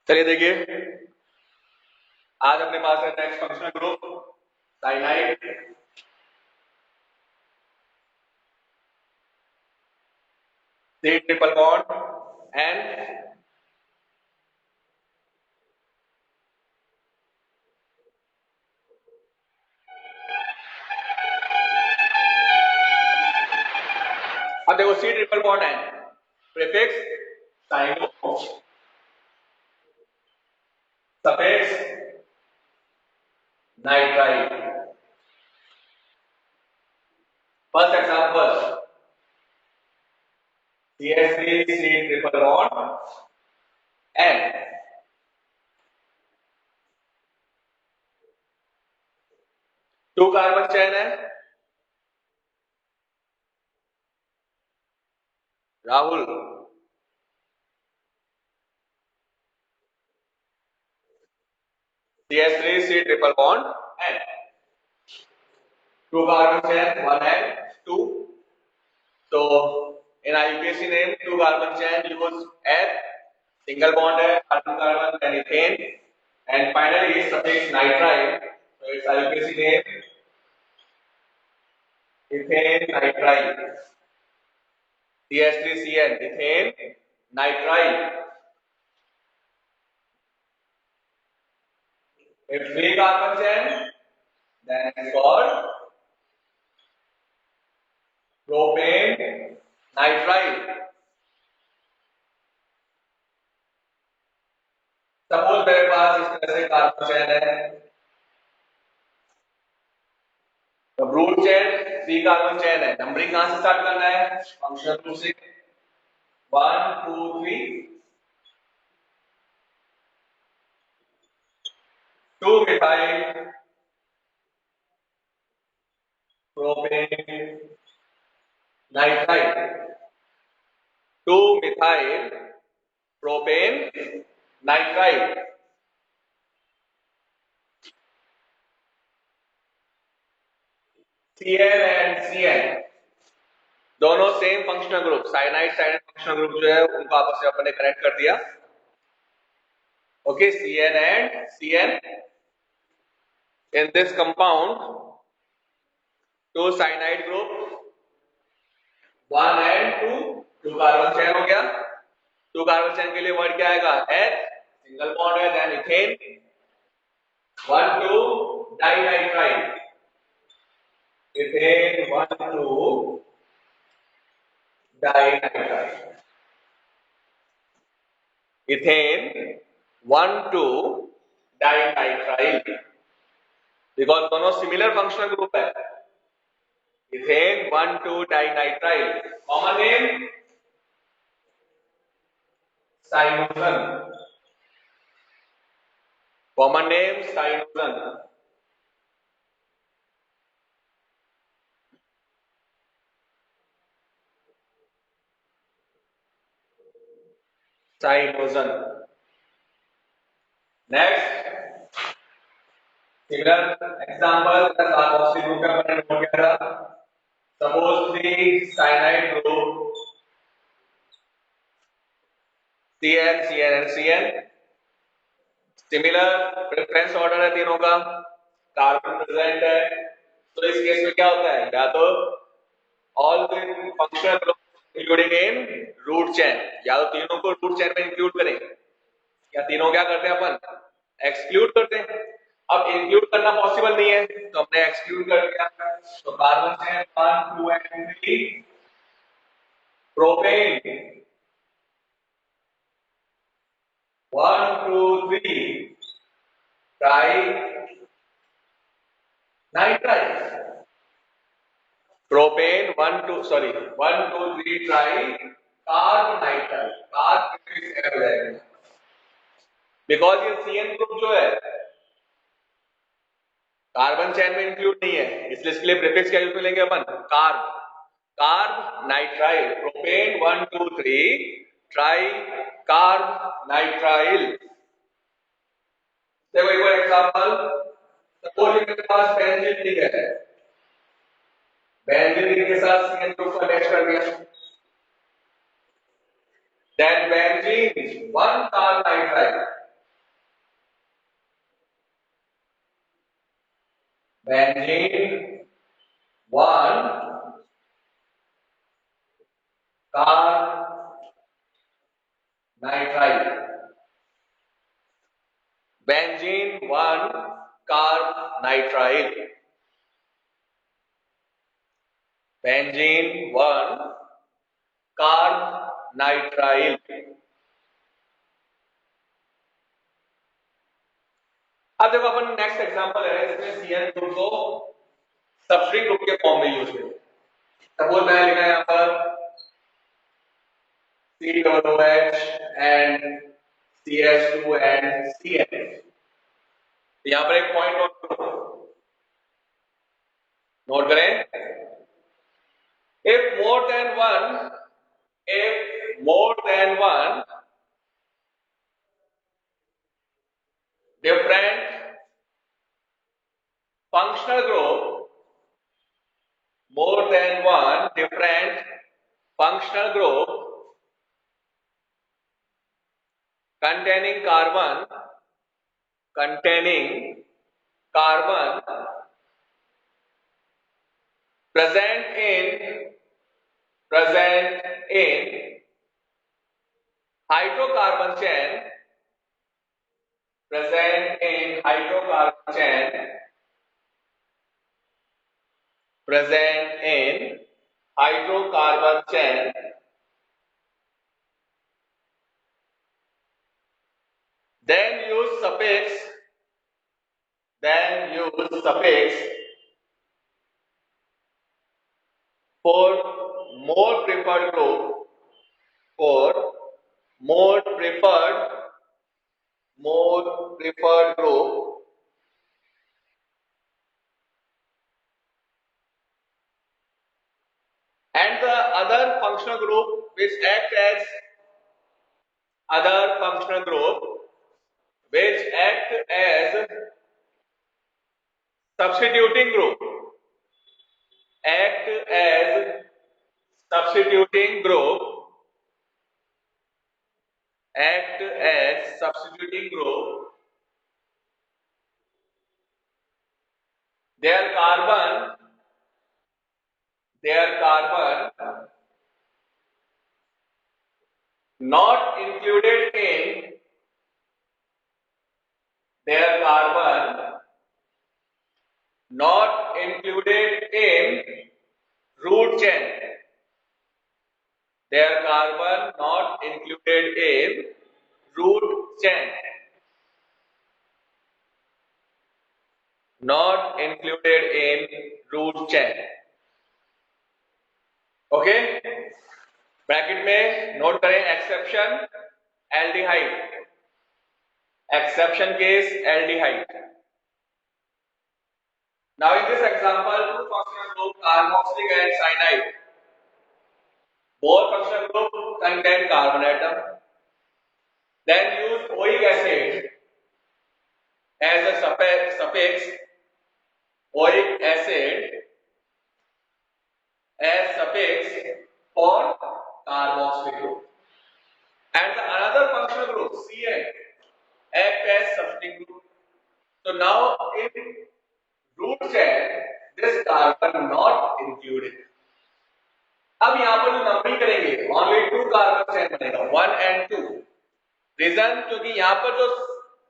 चलिए देखिए, आज अपने पास है next functional group cyanide. C triple bond N अब देखो C triple bond N prefix cyano suffix nitrile. First example CH3 C triple bond N two carbon chain है। Rahul CH3 C triple bond N two carbon chain 1 and 2. So in IUPAC name, two carbon chain use F, single bond है carbon carbon then ethane, and finally suffix nitrile. So its IUPAC name ethane nitrile. CH3CN ethane nitrile. If three carbon chain, then it's called propane nitrile. Suppose मेरे पास इस तरह से carbon chain है, तो root chain 3 carbon chain है। Numbering कहां से start करना है? फंक्शनल ग्रुप से 1 2 3 2 methyl propane nitrile 2 methyl propane nitrile. Cl and Cn दोनों same functional group, cyanide cyanide functional group जो है उनको आपस में अपने कनेक्ट कर दिया। Okay, Cn and Cn in this compound two cyanide group 1 and 2 2 carbon chain हो गया। 2 कार्बन चेन के लिए वर्ड क्या आएगा? H, सिंगल बॉन्ड है, then ethane 1 2 dinitrile ethane 1 2 dinitrile ethane 1 2 dinitrile because दोनों सिमिलर फंक्शनल ग्रुप है। Ethane 1 2 dinitrile common name cyanogen common name cyanogen cyanogen. Next similar example carboxyl group का मैंने note किया था। Suppose the cyanide group Cn Cn and Cn similar preference order है तीनों का, carbon present है। तो इस केस में क्या होता है? या तो all the functional group including in root chain, या तो तीनों को रूट चेन में इंक्लूड करें, या तीनों क्या करते हैं अपन? एक्सक्लूड करते हैं। अब इंक्लूड करना पॉसिबल नहीं है तो हमने एक्सक्लूड कर दिया। तो carbon chain 1 2 and 3 propane 1 2 3 try nitrile propane 1 2 sorry 1 2 3 try carb nitrile carb हो जाएगा बिकॉज ये CN ग्रुप जो है कार्बन चेन में इंक्लूड नहीं है, इसलिए इसके लिए प्रीफिक्स क्या यूज करेंगे अपन? Carb carbonitrile propane 1 2 3 tricarbonitrile. देखो एक और एग्जांपल, सपोज मेरे पास बेंजीन है, बेंजीन के साथ CN ग्रुप को अटैच कर दिया, then benzene 1 carbonitrile benzene 1 carbonitrile, benzene 1 carbonitrile, benzene 1 carbonitrile. अब देखो अपन नेक्स्ट एग्जांपल है जिसमें CN ग्रुप को सबस्ट्रिंग ग्रुप के फॉर्म में यूज करें। सपोज मैंने लिखा है यहाँ पर COOH and CH2 and CN। यहाँ पर एक पॉइंट नोट करें, if more than one different functional group, more than one different functional group containing carbon present in hydrocarbon chain, present in hydrocarbon chain, then use suffix for more preferred group, and the other functional group which act as substituting group, substituting group, their carbon not included in root chain, their carbon not included in root chain, not included in root chain. Okay, bracket में note करें exception aldehyde, exception case aldehyde. Now in this example, two functional groups carboxylic and cyanide. Both functional groups contain carbon atom. Then use oic acid as a suffix, oic acid as suffix for carboxylic group. And the another functional group CN act as substituting group. So now in root chain this carbon not included. अब यहां पर numbering करेंगे, only 2 carbon chain बनेगा 1 and 2. Reason क्योंकि यहां पर जो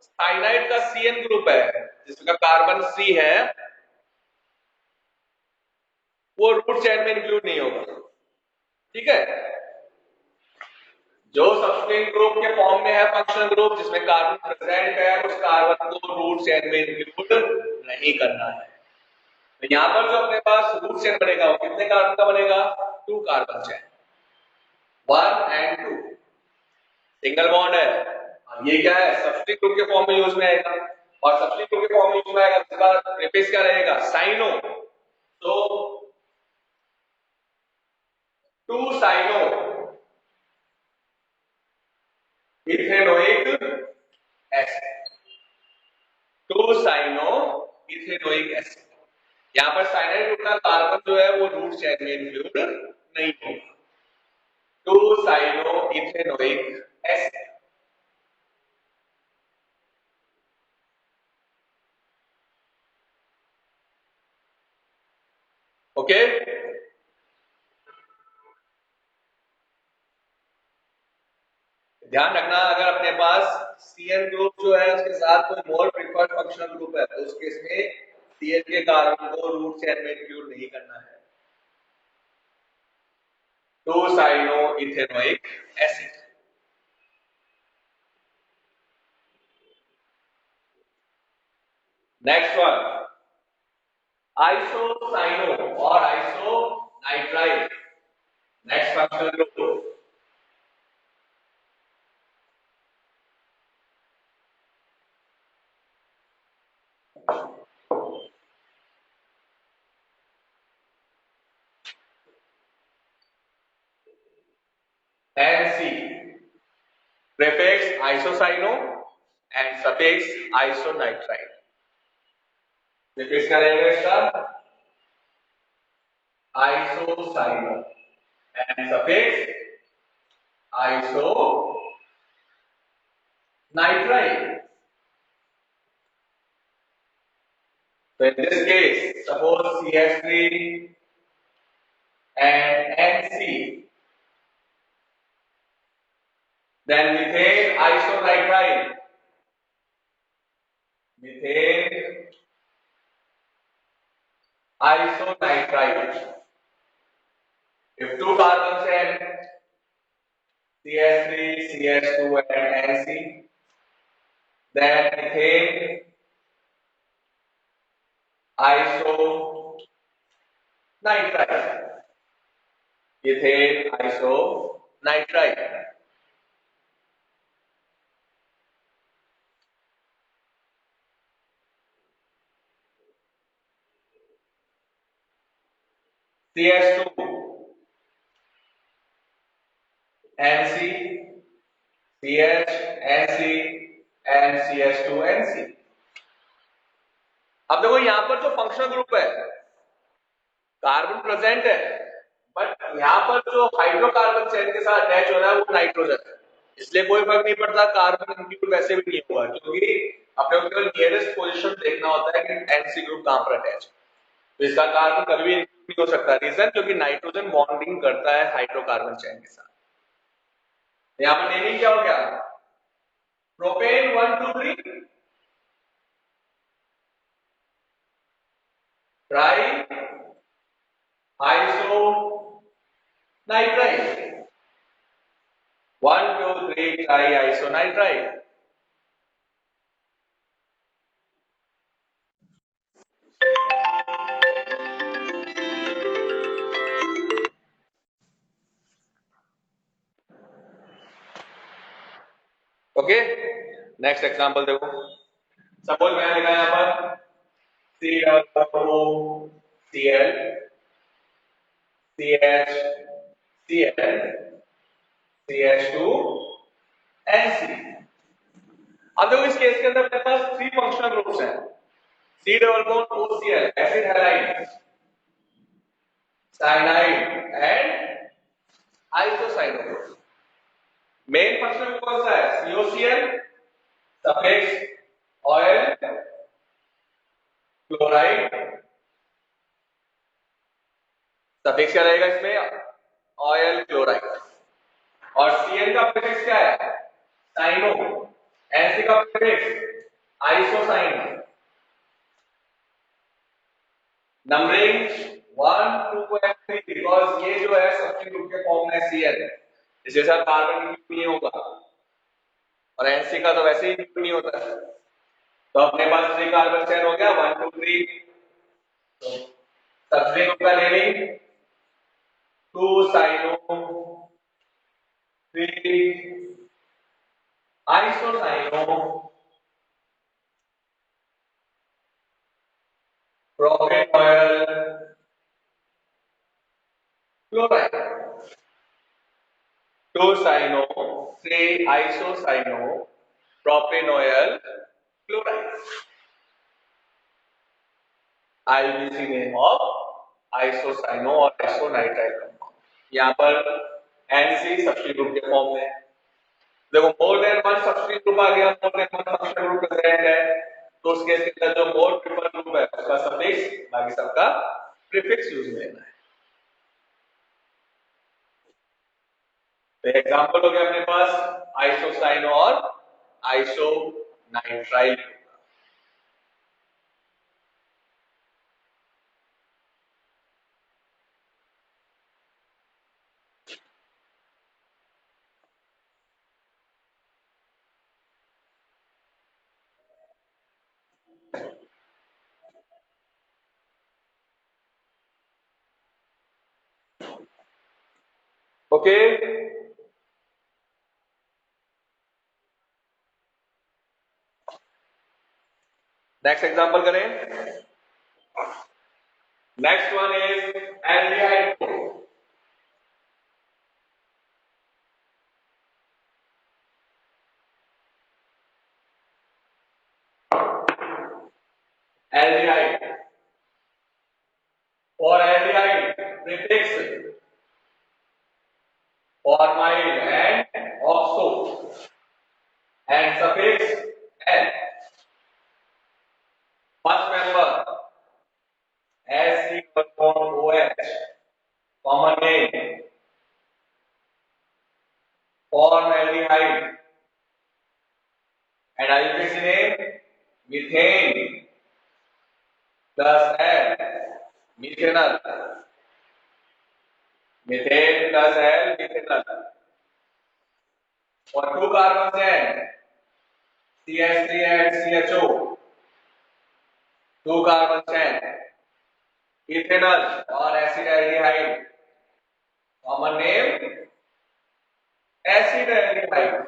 cyanide का CN ग्रुप है जिसका कार्बन C है वो रूट चेन में इंक्लूड नहीं होगा. ठीक है, जो सब्स्टिट्यूएंट ग्रुप के फॉर्म में है फंक्शनल ग्रुप जिसमें कार्बन प्रेजेंट है उस कार्बन को रूट चेन में इंक्लूड नहीं करना है. तो यहां पर जो अपने पास रूट चेन बनेगा वो कितने कार्बन का बनेगा? 2 carbon chain, 1 and 2. Single bond है. ये क्या है? सब्स्टिट्यूएंट ग्रुप के फॉर्म में यूज में आएगा और सब्स्टिट्यूएंट ग्रुप के फॉर्म में यूज में आएगा इसका प्रीफिक्स क्या रहेगा? साइनो. तो 2 cyano ethanoic acid, 2 cyano ethanoic acid. यहां पर साइनाइड ग्रुप का कार्बन जो है वो रूट चेन में इंक्लूड नहीं होगा. 2 साइनो इथेनोइक एसिड. ओके। ध्यान रखना, अगर अपने पास सीएन ग्रुप जो है उसके साथ कोई मोर प्रिफर्ड फंक्शनल ग्रुप है तो उस केस में सीएन के कार्बन को रूट चेन में इंक्लूड नहीं करना है। 2 cyano ethanoic acid. Next one, isocyano or isonitrile. Next functional group NC, prefix isocyano and suffix isonitrile। prefix क्या रहेगा इसका? Isocyano and suffix isonitrile। So in this case, suppose CH3 and NC, then methane isonitrile, methane isonitrile। If two carbons and CH3, CH2 and NC, then methane isonitrile, methane isonitrile। CH2 NC, CH NC and CH2 NC। अब देखो यहां पर जो functional group है, carbon present है, but यहां पर जो हाइड्रोकार्बन चेन के साथ अटैच हो रहा है वो नाइट्रोजन है, इसलिए कोई फर्क नहीं पड़ता, कार्बन इंक्लूड वैसे भी नहीं होगा, क्योंकि अपने को केवल नियरेस्ट पोजीशन देखना होता है कि एनसी ग्रुप कहां पर अटैच है। तो इसका कार्बन कभी भी इंक्लूड नहीं हो सकता, रीजन क्योंकि नाइट्रोजन बॉन्डिंग करता है हाइड्रोकार्बन चेन के साथ। यहां पर नेमिंग क्या हो गया? Propane 1 2 3 try iso nitrile, 1 2 3 try iso nitrile. Okay, next example देखो। सपोज मैंने लिखा यहां पर COCl CH Cl CH2 NC। अब देखो इस केस के अंदर मेरे पास 3 फंक्शनल ग्रुप्स हैं, C double bond OCl acid halide cyanide and isocyano. Main functional group कौन सा है? COCl suffix oil chloride, suffix क्या रहेगा इसमें? Oil chloride. और Cl का प्रीफिक्स क्या है? साइनो। Nc का प्रीफिक्स आइसोसाइन। नंबरिंग 1 2 and 3 बिकॉज़ ये जो है सब्स्टिट्यूट ग्रुप के फॉर्म में Cl, इसके साथ कार्बन नहीं होगा और Nc का तो वैसे ही नहीं होता है, तो अपने पास 3 कार्बन चेन हो गया 1 2 3। तो सब्स्टिट्यूट ग्रुप का naming 2 cyano 3 isocyano propanoyl chloride. 2 cyano 3 isocyano propanoyl chloride. IUPAC name of isocyano or isonitrile compound. यहां पर NC सब्स्टिट्यूट ग्रुप के फॉर्म में। देखो more than one substitute group आ गया, more than one functional group present है, तो उसके अंदर जो मोर ट्रिपल ग्रुप है उसका सफिक्स बाकी सबका प्रीफिक्स यूज में लेना है। तो एग्जांपल हो गया अपने पास आइसोसाइन और आइसोनाइट्राइल। ओके, नेक्स्ट एग्जांपल करें। Next one is aldehyde. Aldehyde, for aldehyde prefix formyl and oxo and suffix n. First member Ac-COH, common name formaldehyde, and IUPAC name methane plus L, methanol, methane plus L, methanol. और two carbons हैं CH3 and CHO, two carbons हैं ethanol और acetaldehyde, common name acetaldehyde,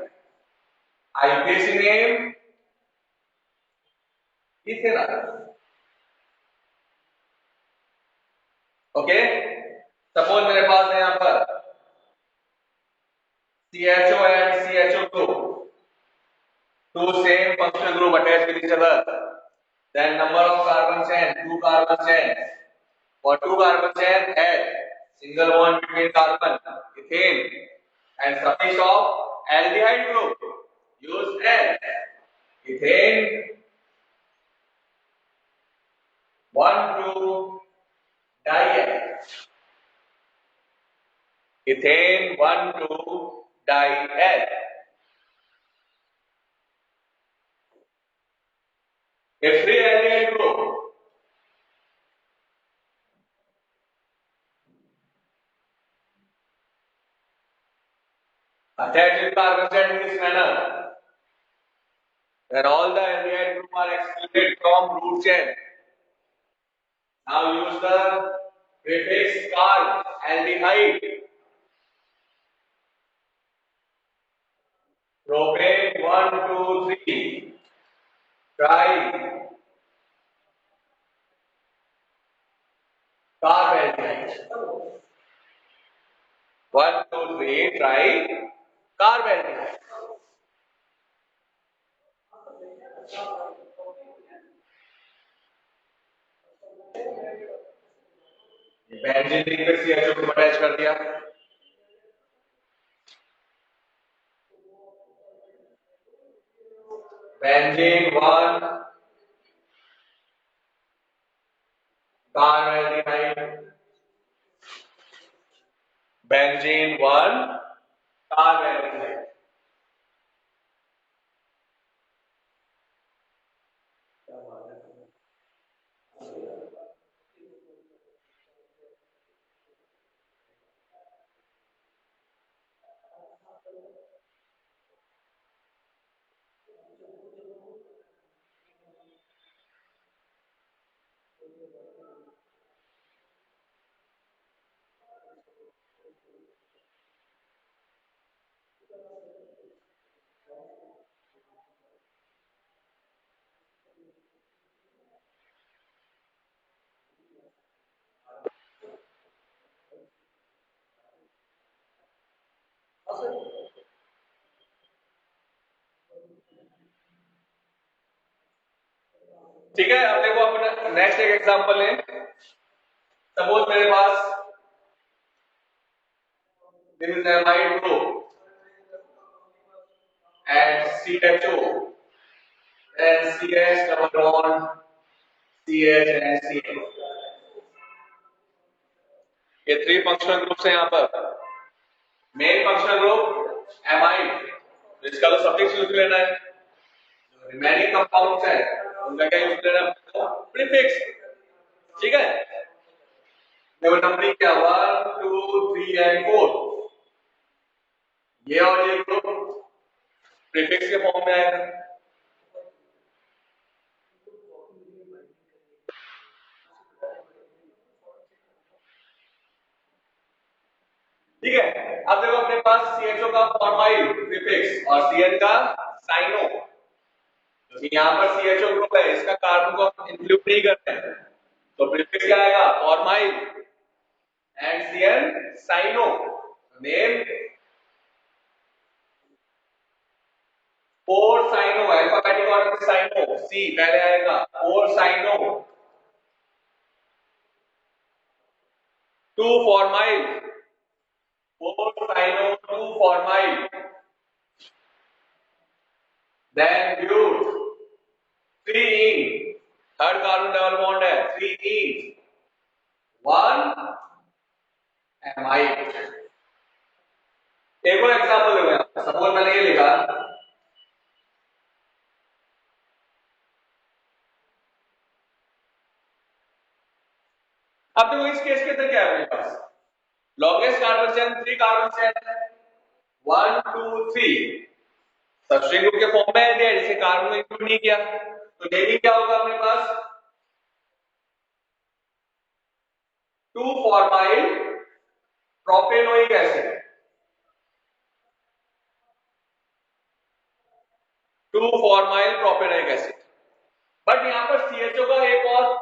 IUPAC name ethanol. Okay, suppose मेरे पास है यहाँ पर CHO and CHO group, two same functional group attached with each other. Then number of carbons and two carbons and for two carbons and H, single bond between carbon, ethane, and suffix of aldehyde group. Use L. Ethane 1,2 di. Ethane 1,2 di. A free aldehyde group attached with carbon in this manner, where all the aldehyde group are excluded from root chain. Now use the prefix carb aldehyde. Propane 1,2,3. Try carb aldehyde. 1,2,3. Try carb aldehyde. Benzene ring पे CHO को attach कर दिया। Benzene 1 carb aldehyde. Benzene 1 carb aldehyde. ठीक है, अब देखो अपना next एक एग्जांपल है। सपोज मेरे पास this is amide group and CHO, then CH double bond CH and CH. ये 3 फंक्शनल ग्रुप्स है यहाँ पर। मेन फंक्शनल ग्रुप एमाइड, तो इसका तो सफिक्स यूज लेना है। रिमेनिंग कंपाउंड्स है उनका क्या यूज लेना है? प्रीफिक्स। ठीक है, देखो नंबरिंग क्या 1 2 3 एंड 4, ये और ये ग्रुप प्रीफिक्स के फॉर्म में आएगा। ठीक है, अब देखो अपने पास CHO का फॉर्माइल प्रीफिक्स और CN का साइनो। तो यहाँ पर CHO ग्रुप है, इसका कार्बन को हम इंक्लूड नहीं करते हैं, तो प्रीफिक्स क्या आएगा? Formyl and CN cyano. Name 4 cyano, alphabetic order में साइनो, C पहले आएगा, 4 cyano, 2 formyl, 4 cyano 2 formyl, then bute 3 ene, third carbon double bond है, 3 ene, 1 amide। एक और एग्जांपल देखो यहाँ पे, सपोज मैंने ये लिखा, अब देखो इस केस के अंदर क्या है मेरे पास? Longest carbon chain 3 carbon chain है, 1 2 3 सबस्ट्रिंग ग्रुप के फॉर्म में है, जिसे कार्बन में इंक्लूड नहीं किया, तो नेमिंग क्या होगा अपने पास? 2 formyl propanoic acid, 2 formyl propanoic acid. But यहां पर CHO का एक और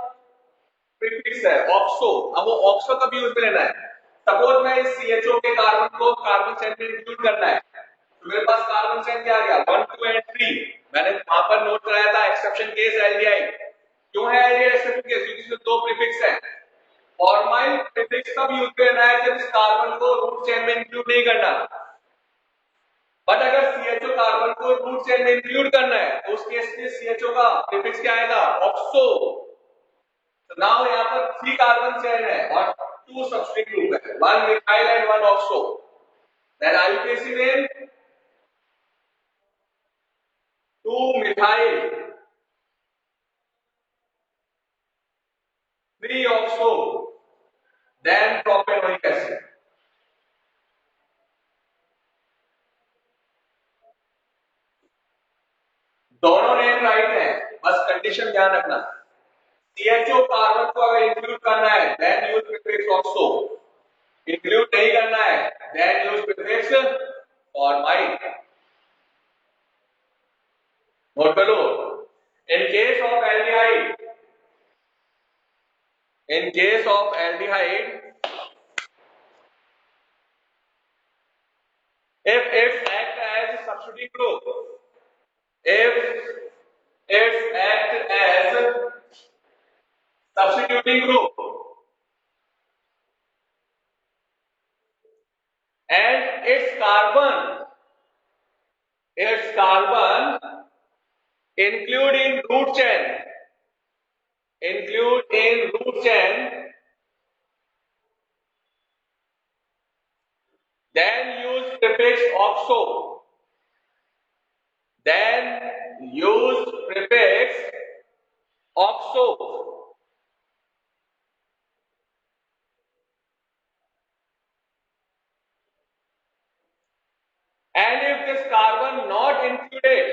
प्रीफिक्स है ऑक्सो। अब वो ऑक्सो कब यूज में लेना है? सपोज मैं इस CHO के कार्बन को कार्बन चेन में इंक्लूड करना है, तो मेरे पास कार्बन चेन क्या आ गया? 1 2 एंड 3। मैंने वहां पर नोट कराया था एक्सेप्शन केस एल्डिहाइड। क्यों है ये एक्सेप्शन केस? क्योंकि इसमें 2 प्रीफिक्स हैं। फॉर्माइल प्रीफिक्स कब यूज करना है? जब इस कार्बन को रूट चेन में इंक्लूड नहीं करना। बट अगर CHO कार्बन को रूट चेन में इंक्लूड करना है, तो उस केस में CHO का प्रीफिक्स क्या आएगा? ऑक्सो। तो नाउ यहाँ पर 3 कार्बन चेन है और 2 सबस्ट्रिंग ग्रुप है, 1 methyl and 1 oxo. Then IUPAC name 2 methyl 3 oxo, then propanoic acid. दोनों नेम राइट है, बस कंडीशन ध्यान रखना। CHO कार्बन को अगर इंक्लूड करना है then use prefix oxo, include नहीं करना है then use prefix formyl. Note कर लो, in case of aldehyde, in case of aldehyde, if it act as substituting group, if it act as substituting group and its carbon include in root chain, include in root chain, then use prefix oxo, then use prefix oxo. And if this carbon not included,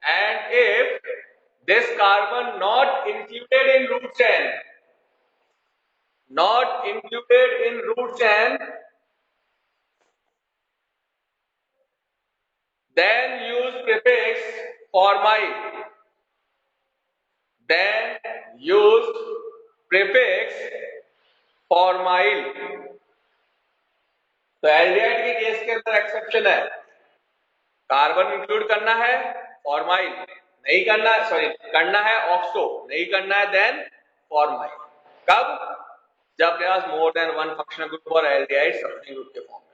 and if this carbon not included in root chain, not included in root chain, then use prefix formyl, then use prefix formyl। तो aldehyde के case के अंदर exception है, carbon include करना है formyl, नहीं करना, sorry करना है ऑक्सो, नहीं करना है देन फॉर्माइल। कब? जब अपने पास more than one functional group और एल्डिहाइड सब्स्टिट्यूट ग्रुप के फॉर्म में।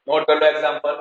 नोट कर लो एग्जांपल।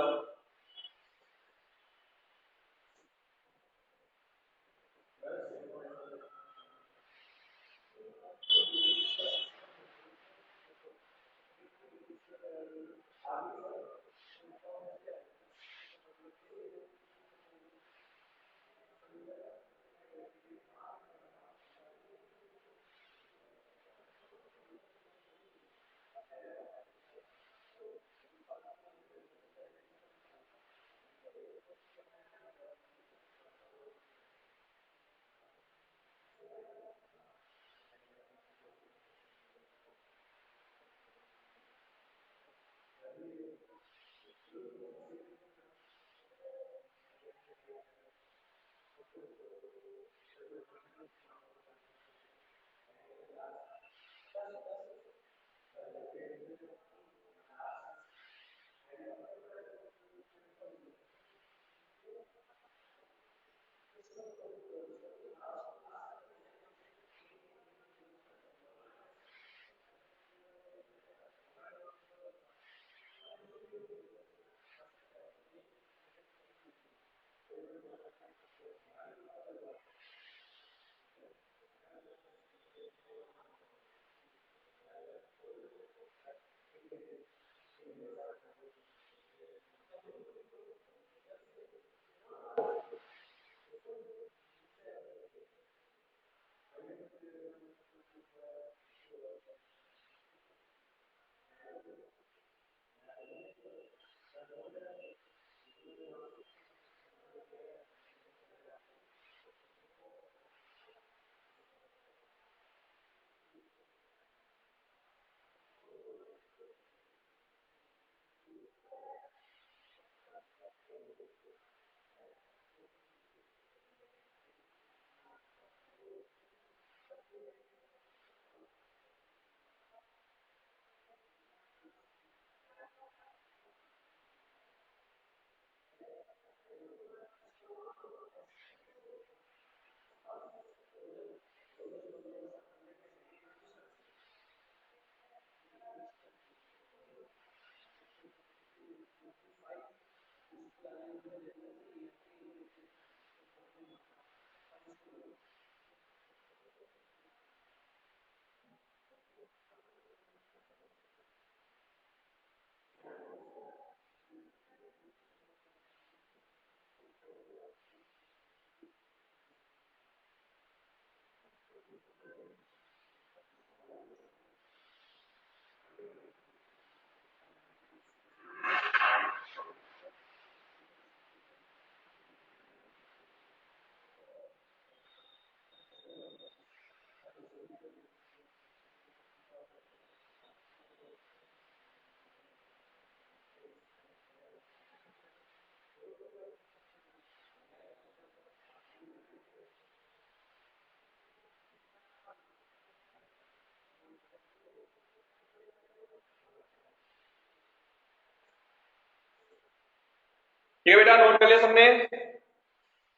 ठीक है बेटा, नोट कर लिया सबने?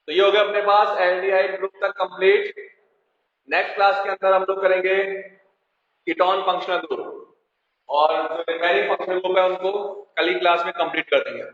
तो ये हो गया अपने पास एल्डिहाइड ग्रुप तक कंप्लीट। नेक्स्ट क्लास के अंदर हम लोग करेंगे कीटोन फंक्शनल ग्रुप, और जो रिमेनिंग फंक्शनल ग्रुप है उनको कल ही क्लास में कंप्लीट कर देंगे।